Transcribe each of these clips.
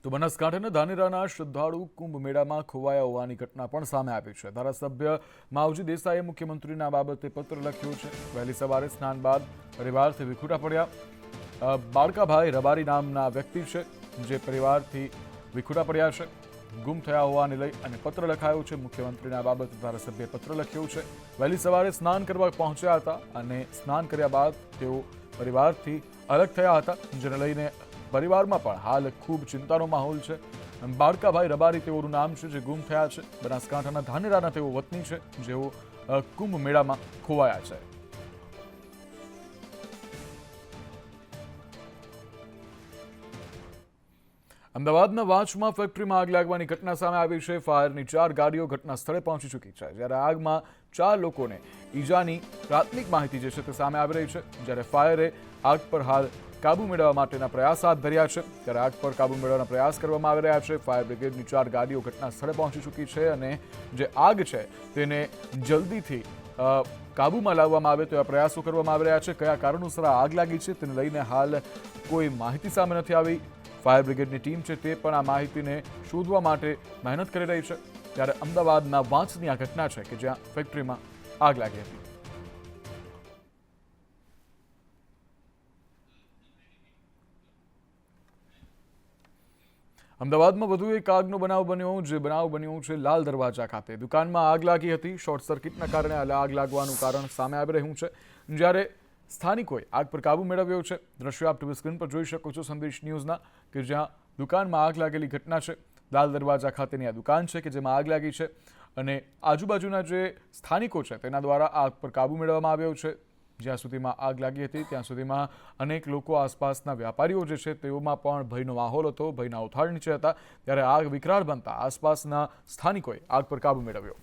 તો બનાસકાંઠાના ધાનેરાના શ્રદ્ધાળુ કુંભ મેળામાં ખોવાયા હોવાની ઘટના પણ સામે આવી છે. ધારાસભ્ય માવજી દેસાઈએ મુખ્યમંત્રીના બાબતે પત્ર લખ્યો છે. વહેલી સવારે સ્નાન બાદ પરિવારથી વિખૂટા પડ્યા બાળકાભાઈ રબારી નામના વ્યક્તિ છે જે પરિવારથી વિખૂટા પડ્યા છે. ગુમ થયા હોવાને લઈ અને પત્ર લખાયો છે. મુખ્યમંત્રીના બાબતે ધારાસભ્યએ પત્ર લખ્યો છે. વહેલી સવારે સ્નાન કરવા પહોંચ્યા હતા અને સ્નાન કર્યા બાદ તેઓ પરિવારથી અલગ થયા હતા, જેને લઈને પરિવારમાં પણ હાલ ખૂબ ચિંતાનો માહોલ છે. બાળકાભાઈ રબારી તેઓનું નામ છે જે ગુમ થયા છે. બનાસકાંઠાના ધાનેરાના તેઓ વતની છે જેઓ કુંભ મેળામાં ખોવાયા છે. અમદાવાદના વાંચમાં ફેક્ટરીમાં આગ લાગવાની ઘટના સામે આવી છે. ફાયરની 4 ગાડીઓ ઘટના સ્થળે પહોંચી ચૂકી છે. જ્યારે આગમાં 4 લોકોને ઈજાની પ્રાથમિક માહિતી જે છે તે સામે આવી રહી છે. જ્યારે ફાયરે આગ પર હાલ કાબુ મેળવવા માટેના પ્રયાસ હાથ ધર્યા છે. ત્યારે આગ પર કાબુ મેળવવાના પ્રયાસ કરવામાં આવી રહ્યા છે. ફાયર બ્રિગેડની 4 ગાડીઓ ઘટના સ્થળે પહોંચી ચૂકી છે અને જે આગ છે તેને જલ્દીથી કાબૂમાં લાવવામાં આવે તેવા પ્રયાસો કરવામાં આવી રહ્યા છે. કયા કારણોસર આગ લાગી છે તેને લઈને હાલ કોઈ માહિતી સામે નથી આવી. ફાયર બ્રિગેડની ટીમ છે તે પણ આ માહિતીને શોધવા માટે મહેનત કરી રહી છે. ત્યારે અમદાવાદના વાંચની આ ઘટના છે કે જ્યાં ફેક્ટરીમાં આગ લાગી હતી. અમદાવાદમાં વધુ એક આગનો બનાવ બન્યો છે લાલ દરવાજા ખાતે. દુકાનમાં આગ લાગી હતી. શોર્ટ સર્કિટના કારણે આગ લાગવાનું કારણ સામે આવી રહ્યું છે. જ્યારે સ્થાનિકોએ આગ પર કાબુ મેળવ્યો છે. દ્રશ્યો આપ ટીવી સ્ક્રીન પર જોઈ શકો છો સંદેશ ન્યૂઝના, કે જ્યાં દુકાનમાં આગ લાગેલી ઘટના છે. લાલ દરવાજા ખાતેની આ દુકાન છે કે જેમાં આગ લાગી છે અને આજુબાજુના જે સ્થાનિકો છે તેના દ્વારા આગ પર કાબુ મેળવવામાં આવ્યો છે. જ્યાં સુધીમાં આગ લાગી હતી ત્યાં સુધીમાં અનેક લોકો, આસપાસના વ્યાપારીઓ જે છે તેઓમાં પણ ભયનો માહોલ હતો, ભયના ઉથાળ નીચે હતા. ત્યારે આગ વિકરાળ બનતા આસપાસના સ્થાનિકોએ આગ પર કાબુ મેળવ્યો.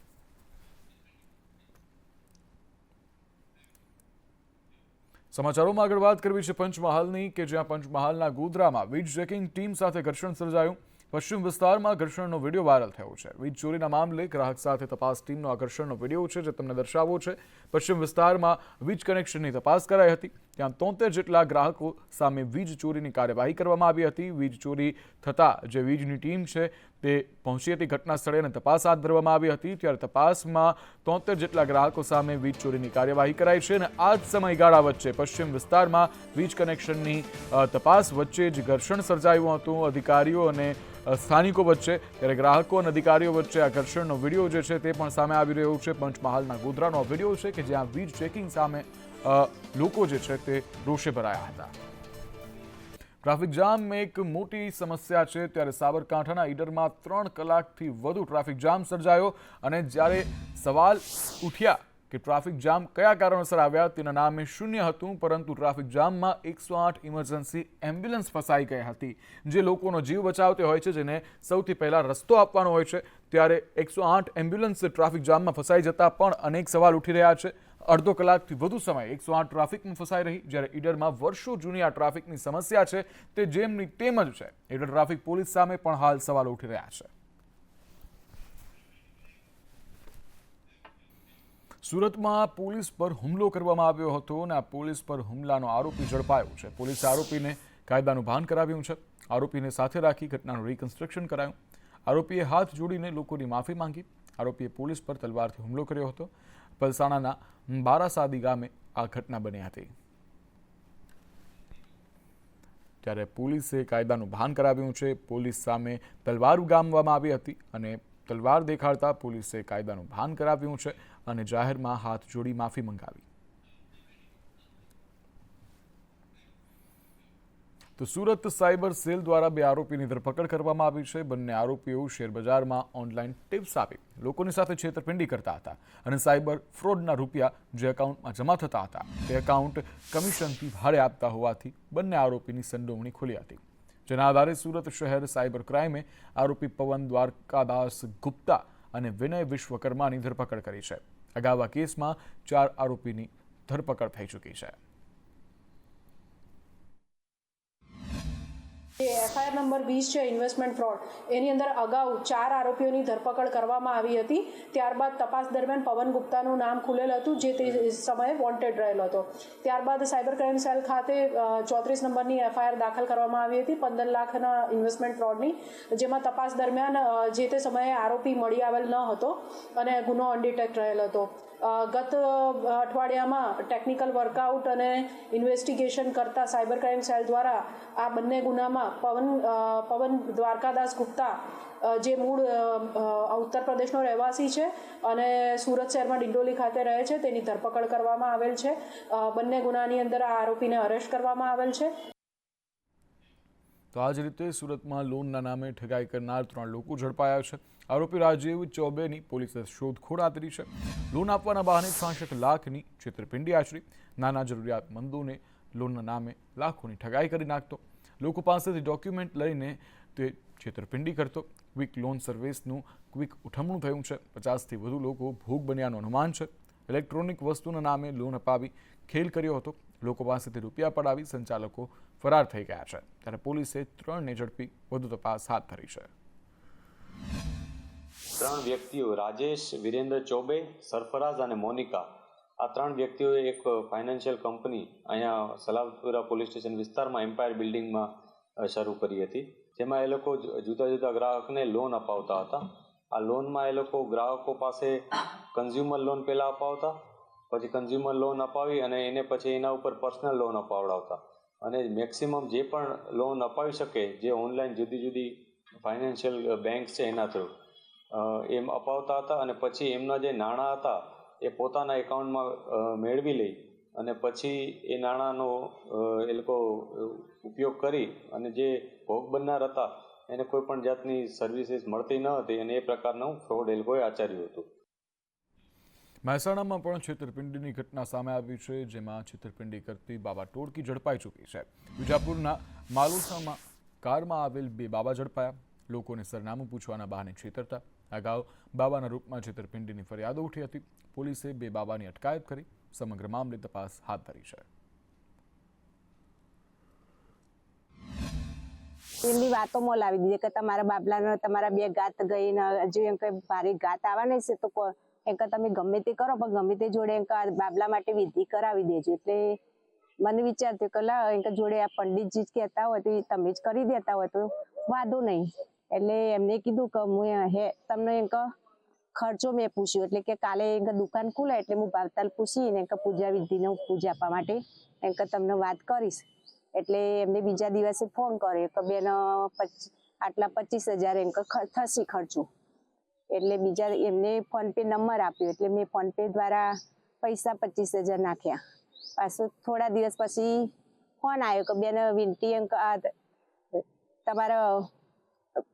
સમાચારોમાં આગળ વાત કરવી છે પંચમહાલની, કે જ્યાં પંચમહાલના ગોધરામાં વીજ ચેકિંગ ટીમ સાથે ઘર્ષણ સર્જાયું. પશ્ચિમ વિસ્તારમાં ઘર્ષણનો વિડીયો વાયરલ થયો છે. વીજ ચોરીના મામલે ગ્રાહક સાથે તપાસ ટીમનો આ ઘર્ષણનો વિડીયો છે જે તમને દર્શાવવો છે. પશ્ચિમ વિસ્તારમાં વીજ કનેક્શનની તપાસ કરાઈ હતી. ત્યાં 73 જેટલા ગ્રાહકો સામે વીજ ચોરીની કાર્યવાહી કરવામાં આવી હતી. વીજ ચોરી થતાં જે વીજની ટીમ છે તે પહોંચી હતી ઘટના સ્થળે અને તપાસ હાથ ધરવામાં આવી હતી. ત્યારે તપાસમાં 73 જેટલા ગ્રાહકો સામે વીજ ચોરીની કાર્યવાહી કરાઈ છે અને આ જ સમયગાળા વચ્ચે પશ્ચિમ વિસ્તારમાં વીજ કનેક્શનની તપાસ વચ્ચે જ ઘર્ષણ સર્જાયું હતું અધિકારીઓ અને સ્થાનિકો વચ્ચે. ત્યારે ગ્રાહકો અને અધિકારીઓ વચ્ચે આ ઘર્ષણનો વિડીયો જે છે તે પણ સામે આવી રહ્યો છે. પંચમહાલના ગોધરાનો આ વિડીયો છે કે જ્યાં વીજ ચેકિંગ સામે લોકો જે છે તે રોષે ભરાયા હતા. ટ્રાફિક જામ એક મોટી સમસ્યા છે. ત્યારે સાબરકાંઠાના ઈડરમાં 3 કલાકથી વધુ ટ્રાફિક જામ સર્જાયો અને જ્યારે સવાલ ઉઠ્યા કે ટ્રાફિક જામ કયા કારણોસર આવ્યા તેના નામે શૂન્ય હતું, પરંતુ ટ્રાફિક જામમાં 108 ઇમરજન્સી એમ્બ્યુલન્સ ફસાઈ ગઈ હતી જે લોકોનો જીવ બચાવતી હોય છે, જેને સૌથી પહેલા રસ્તો આપવાનો હોય છે. ત્યારે 108 એમ્બ્યુલન્સ ટ્રાફિક જામમાં ફસાઈ જતા પણ અનેક સવાલ ઉઠી રહ્યા છે. અડધો કલાકથી વધુ સમય 108 ટ્રાફિકમાં ફસાઈ રહી. જ્યારે ઈડરમાં વર્ષો જૂની આ ટ્રાફિકની સમસ્યા છે તે જેમની તેમ જ છે. ઈડર ટ્રાફિક પોલીસ સામે પણ હાલ સવાલો ઉઠી રહ્યા છે. સુરતમાં પોલીસ પર હુમલો કરવામાં આવ્યો હતો અને આ પોલીસ પર હુમલાનો આરોપી ઝડપાયો છે. પોલીસે આરોપીને કાયદાનું ભાન કરાવ્યું છે. આરોપીને સાથે રાખી ઘટનાનું રિકન્સ્ટ્રક્શન કરાયું. આરોપીએ હાથ જોડીને લોકોની માફી માંગી. આરોપીએ પોલીસ પર તલવારથી હુમલો કર્યો હતો. પલસાણાના બારાસાદી ગામે આ ઘટના બની હતી. ત્યારે પોલીસે કાયદાનું ભાન કરાવ્યું છે. પોલીસ સામે તલવાર ઉગામવામાં આવી હતી અને તલવાર દેખાડતા પોલીસે કાયદાનું ભાન કરાવ્યું છે અને જાહેરમાં હાથ જોડી માફી મંગાવી. તો સુરત સાયબર સેલ દ્વારા 2 આરોપીની ધરપકડ કરવામાં આવી છે. બંને આરોપીઓ શેરબજારમાં ઓનલાઈન ટિપ્સ આપી લોકોની સાથે છેતરપિંડી કરતા હતા અને સાયબર ફ્રોડના રૂપિયા જે એકાઉન્ટમાં જમા થતા હતા તે એકાઉન્ટ કમિશનથી ભાડે આપતા હોવાથી બંને આરોપીની સંડોવણી ખુલી હતી. જેના આધારે સુરત શહેર સાયબર ક્રાઇમે આરોપી પવન દ્વારકાદાસ ગુપ્તા અને વિનય વિશ્વકર્માની ધરપકડ કરી છે. અગાઉ આ કેસમાં 4 આરોપીની ધરપકડ થઈ ચૂકી છે. જે એફઆઈઆર નંબર 20 છે ઇન્વેસ્ટમેન્ટ ફ્રોડ, એની અંદર અગાઉ 4 આરોપીઓની ધરપકડ કરવામાં આવી હતી. ત્યારબાદ તપાસ દરમિયાન પવન ગુપ્તાનું નામ ખુલેલ હતું, જે તે સમયે વોન્ટેડ રહેલો હતો. ત્યારબાદ સાયબર ક્રાઇમ સેલ ખાતે 34 નંબરની એફઆઈઆર દાખલ કરવામાં આવી હતી 15 લાખના ઇન્વેસ્ટમેન્ટ ફ્રોડની, જેમાં તપાસ દરમિયાન જે તે સમયે આરોપી મળી આવેલ ન હતો અને ગુનો અનડિટેક્ટ રહેલ હતો. ગત અઠવાડિયામાં ટેકનિકલ વર્કઆઉટ અને ઇન્વેસ્ટિગેશન કરતા સાયબર ક્રાઇમ સેલ દ્વારા આ બંને ગુનામાં પવન દ્વારકાદાસ ગુપ્તા, જે મૂળ ઉત્તર પ્રદેશનો રહેવાસી છે અને સુરત શહેરમાં ડિંડોલી ખાતે રહે છે, તેની ધરપકડ કરવામાં આવેલ છે. બંને ગુનાની અંદર આ આરોપીને અરેસ્ટ કરવામાં આવેલ છે. તો આ જ રીતે સુરતમાં લોનના નામે ઠગાઈ કરનાર 3 લોકો ઝડપાયા છે. આરોપી રાજીવ ચૌબેની પોલીસે શોધખોળ આદરી છે. લોન આપવાના બહાને 66 લાખની છેતરપિંડી આચરી. નાના જરૂરિયાતમંદોને લોનના નામે લાખોની ઠગાઈ કરી નાખતો. લોકો પાસેથી ડોક્યુમેન્ટ લઈને તે છેતરપિંડી કરતો. ક્વિક લોન સર્વિસનું ક્વિક ઉઠમણું થયું છે. 50થી વધુ લોકો ભોગ બન્યાનું અનુમાન છે. ઇલેક્ટ્રોનિક વસ્તુના નામે લોન અપાવી ખેલ કર્યો હતો. લોકો પાસેથી રૂપિયા પડાવી સંચાલકો ફરાર થઈ ગયા છે. ત્યારે પોલીસે 3ને ઝડપી વધુ તપાસ હાથ ધરી છે. 3 વ્યક્તિઓ રાજેશ, વિરેન્દ્ર ચૌબે, સરફરાઝ અને મોનિકા, આ 3 વ્યક્તિઓએ એક ફાઇનાન્શિયલ કંપની અહીંયા સલાબપુરા પોલીસ સ્ટેશન વિસ્તારમાં એમ્પાયર બિલ્ડિંગમાં શરૂ કરી હતી, જેમાં એ લોકો જુદા જુદા ગ્રાહકને લોન અપાવતા હતા. આ લોનમાં એ લોકો ગ્રાહકો પાસે કન્ઝ્યુમર લોન પહેલાં અપાવતા, પછી કન્ઝ્યુમર લોન અપાવી અને એને પછી એના ઉપર પર્સનલ લોન અપાવડાવતા અને મેક્સિમમ જે પણ લોન અપાવી શકે જે ઓનલાઈન જુદી જુદી ફાઇનાન્શિયલ બેંક છે એના થ્રુ એમ અપાવતા હતા અને પછી એમના જે નાણાં હતા એ પોતાના એકાઉન્ટમાં મેળવી લઈ અને પછી એ નાણાંનો એ લોકો ઉપયોગ કરી અને જે ભોગ બનનાર હતા એને કોઈ પણ જાતની સર્વિસીસ મળતી ન હતી અને એ પ્રકારનું ફ્રોડ એ લોકોએ આચર્યું હતું. મહેસાણામાં પણ છેતરપિંડીની ઘટના સામે આવી છે, જેમાં છેતરપિંડી કરતી બાબા ટોળકી ઝડપાઈ ચૂકી છે. વિજાપુરના માલુસામાં કારમાં આવેલ 2 બાબા ઝડપાયા. લોકોને સરનામું પૂછવાના બહાને છેતરતા. અગાઉ બાબાના રૂપમાં છેતરપિંડીની ફરિયાદો ઉઠી હતી. પોલીસે 2 બાબાની અટકાયત કરી સમગ્ર મામલે તપાસ હાથ ધરી છે. એમની વાતો મોલાવી દીધી કે તમારા બાબલાનો તમારા 2 ગાત ગઈ ને હજુ એમ કઈ ભારે ગાત આવવાની છે તો એમ કે તમે ગમે તે કરો પણ ગમે તે જોડે એમ બાબલા માટે વિધિ કરાવી દેજો. એટલે મને વિચાર થયો કે લા એમ જોડે આ પંડિતજી કહેતા હોય તો તમે જ કરી દેતા હોય તો વાંધો નહીં. એટલે એમને કીધું કે હું તમને એમ ખર્ચો મેં પૂછ્યો એટલે કે કાલે દુકાન ખુલે એટલે હું ભાવતાલ પૂછીને પૂજા વિધિને પૂજા આપવા માટે એમ તમને વાત કરીશ. એટલે એમને બીજા દિવસે ફોન કર્યો કે બેન આટલા 25,000 એમ થશે ખર્ચો. એટલે બીજા એમને ફોન પે નંબર આપ્યો એટલે મેં ફોન પે દ્વારા પૈસા 25,000 નાખ્યા. પાછું થોડા દિવસ પછી ફોન આવ્યો કે બેન વિનંતી એમ તમારા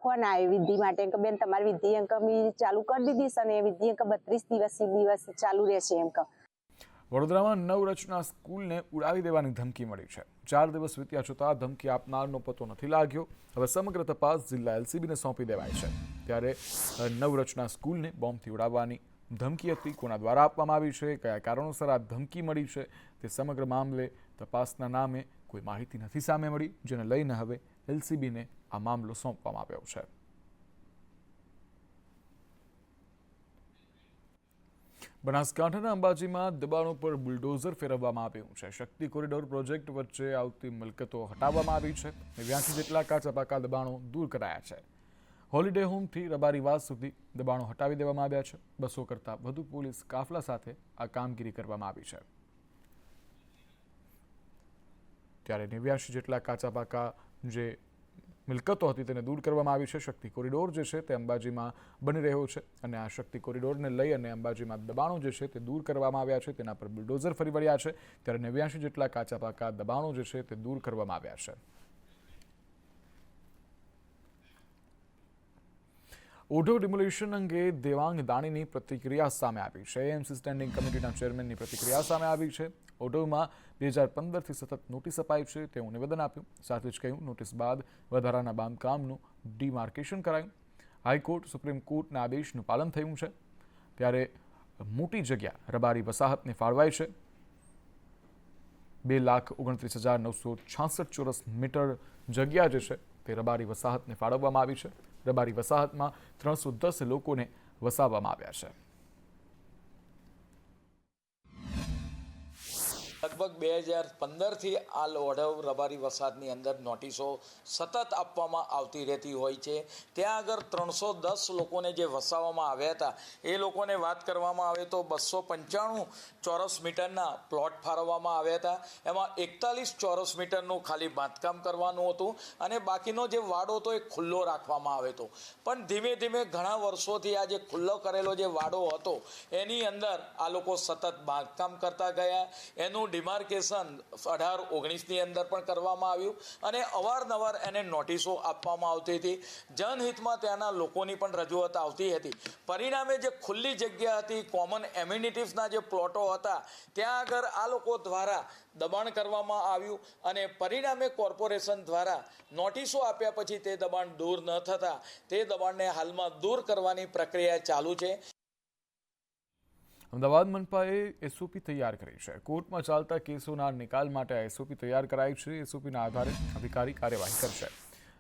ફોન આવ્યો વિધિ માટે કે બેન તમારી વિધિ અંક મેં ચાલુ કરી દીધી છે અને એ વિધિ અંક 32 દિવસ ચાલુ રહેશે એમ કે. વડોદરામાં નવરચના સ્કૂલને ઉડાવી દેવાની ધમકી મળી છે. 4 દિવસ વીત્યા છતાં ધમકી આપનારનો પતો નથી લાગ્યો. હવે સમગ્ર તપાસ જિલ્લા એલસીબીને સોંપી દેવાઈ છે. ત્યારે નવરચના સ્કૂલને બોમ્બથી ઉડાવવાની ધમકી હતી, કોના દ્વારા આપવામાં આવી છે, કયા કારણોસર આ ધમકી મળી છે, તે સમગ્ર મામલે તપાસના નામે કોઈ માહિતી નથી સામે મળી, જેને લઈને હવે એલસીબીને આ મામલો સોંપવામાં આવ્યો છે. બનાસકાંઠાના અંબાજીમાં દબાણો પર બુલડોઝર ફેરવવામાં આવ્યું છે. શક્તિ કોરિડોર પ્રોજેક્ટ વચ્ચે આવતી મિલકતો હટાવવામાં આવી છે. 89 જેટલા કાચા પાકા દબાણો દૂર કરાયા છે. હોલિડે હોમથી રબારીવાસ સુધી દબાણો હટાવી દેવામાં આવ્યા છે. 200 કરતાં વધુ પોલીસ કાફલા સાથે આ કામગીરી કરવામાં આવી છે. ત્યારે 89 જેટલા કાચા પાકા જે મિલકતો હતી તેને દૂર કરવામાં આવી છે. શક્તિ કોરિડોર જે છે તે અંબાજીમાં બની રહ્યો છે અને આ શક્તિ કોરિડોરને લઈ અને અંબાજીમાં દબાણો જે છે તે દૂર કરવામાં આવ્યા છે, તેના પર બુલડોઝર ફરી વળ્યા છે. ત્યારે 89 જેટલા કાચા પાકા દબાણો જે છે તે દૂર કરવામાં આવ્યા છે. ઓઢવ ડિમોલિશન અંગે દેવાંગ દાણીની પ્રતિક્રિયા સામે આવી છે. એએમસી સ્ટેન્ડિંગ કમિટીના ચેરમેનની પ્રતિક્રિયા સામે આવી છે. ઓઢવમાં 2015થી સતત નોટિસ અપાઈ છે તેવું નિવેદન આપ્યું. સાથે જ કહ્યું નોટિસ બાદ વધારાના બાંધકામનું ડીમાર્કેશન કરાયું. હાઈકોર્ટ, સુપ્રીમ કોર્ટના આદેશનું પાલન થયું છે. ત્યારે મોટી જગ્યા રબારી વસાહતને ફાળવાઈ છે. 2,29,966 ચોરસ મીટર જગ્યા જે છે તે રબારી વસાહતને ફાળવવામાં આવી છે. રબારી વસાહતમાં 310 લોકોને વસાવવામાં આવ્યા છે. લગભગ 2015થી આ ઓઢવ રબારી વસાહતની અંદર નોટિસો સતત આપવામાં આવતી રહેતી હોય છે. ત્યાં આગળ 310 લોકોને જે વસાવવામાં આવ્યા હતા એ લોકોને વાત કરવામાં આવે તો 295 ચોરસ મીટરના પ્લોટ ફાળવવામાં આવ્યા હતા. એમાં 41 ચોરસ મીટરનું ખાલી બાંધકામ કરવાનું હતું અને બાકીનો જે વાડો હતો એ ખુલ્લો રાખવામાં આવ્યો હતો. પણ ધીમે ધીમે ઘણા વર્ષોથી આ જે ખુલ્લો કરેલો જે વાડો હતો એની અંદર આ લોકો સતત બાંધકામ કરતા ગયા. એનું ડિમાર્કેશન 18-19ની અંદર પણ કરવામાં આવ્યું અને અવારનવાર એને નોટિસો આપવામાં આવતી હતી. જનહિતમાં ત્યાંના લોકોની પણ રજૂઆત આવતી હતી. પરિણામે જે ખુલ્લી જગ્યા હતી, કોમન એમ્યુનિટીઝના જે પ્લોટો હતા, ત્યાં આગળ આ લોકો દ્વારા દબાણ કરવામાં આવ્યું અને પરિણામે કોર્પોરેશન દ્વારા નોટિસો આપ્યા પછી તે દબાણ દૂર ન થતા તે દબાણને હાલમાં દૂર કરવાની પ્રક્રિયા ચાલુ છે. અમદાવાદ મનપાએ એસઓપી તૈયાર કરી છે. કોર્ટમાં ચાલતા કેસોના નિકાલ માટે એસઓપી તૈયાર કરાઈ છે. એસઓપીના આધારે અધિકારી કાર્યવાહી કરશે,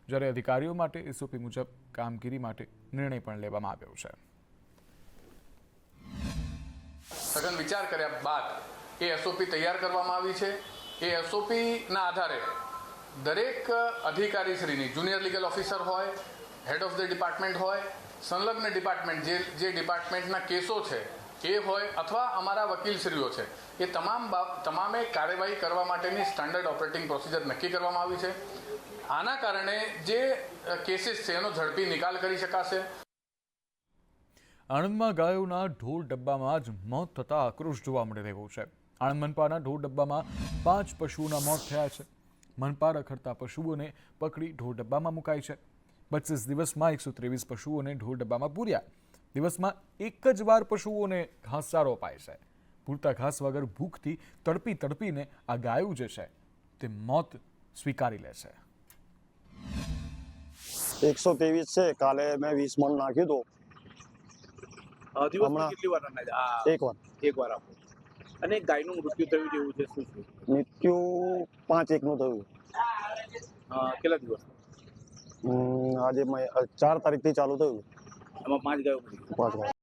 જ્યારે અધિકારીઓ માટે એસઓપી મુજબ કામગીરી માટે નિર્ણય પણ લેવામાં આવ્યો છે. સઘન વિચાર કર્યા બાદ એ એસઓપી તૈયાર કરવામાં આવી છે. એ એસઓપીના આધારે દરેક અધિકારીશ્રીની જુનિયર લીગલ ઓફિસર હોય, હેડ ઓફ ધ ડિપાર્ટમેન્ટ હોય, સંલગ્ન ડિપાર્ટમેન્ટ જે ડિપાર્ટમેન્ટના કેસો છે એ હોય અથવા અમારા વકીલશ્રીઓ છે, એ તમામે કાર્યવાહી કરવા માટેની સ્ટાન્ડર્ડ ઓપરેટિંગ પ્રોસિજર નક્કી કરવામાં આવી છે. આના કારણે જે કેસીસ છે એનો ઝડપી નિકાલ કરી શકાશે. આણંદમાં ગાયોના ઢોર ડબ્બામાં જ મોત થતા આક્રોશ જોવા મળી રહ્યો છે. આણંદ મનપાના ઢોર ડબ્બામાં 5 પશુઓના મોત થયા છે. મનપા રખડતા પશુઓને પકડી ઢોર ડબ્બામાં મુકાય છે. 25 દિવસમાં 123 પશુઓને ઢોર ડબ્બામાં પૂર્યા. દિવસમાં એક જ વાર પશુઓને ઘાસચારો અપાય છે. પૂરતા ઘાસ વગર ભૂખથી તડપીને આ ગાયો જે છે તે મોત સ્વીકારી લે છે. 123 છે. કાલે મેં 20 મણ નાખ્યું હતું. દિવસમાં કેટલી વાર નાખ્યા? એક વાર આપો. અને ગાયનું મૃત્યુ થયું જેવું છે શું છે? મૃત્યુ 5-1 નું થયું. કેટલા દિવસ? આજે 4 તારીખથી ચાલુ થયું. એમાં 5 ગાયો. 5 ગાયો.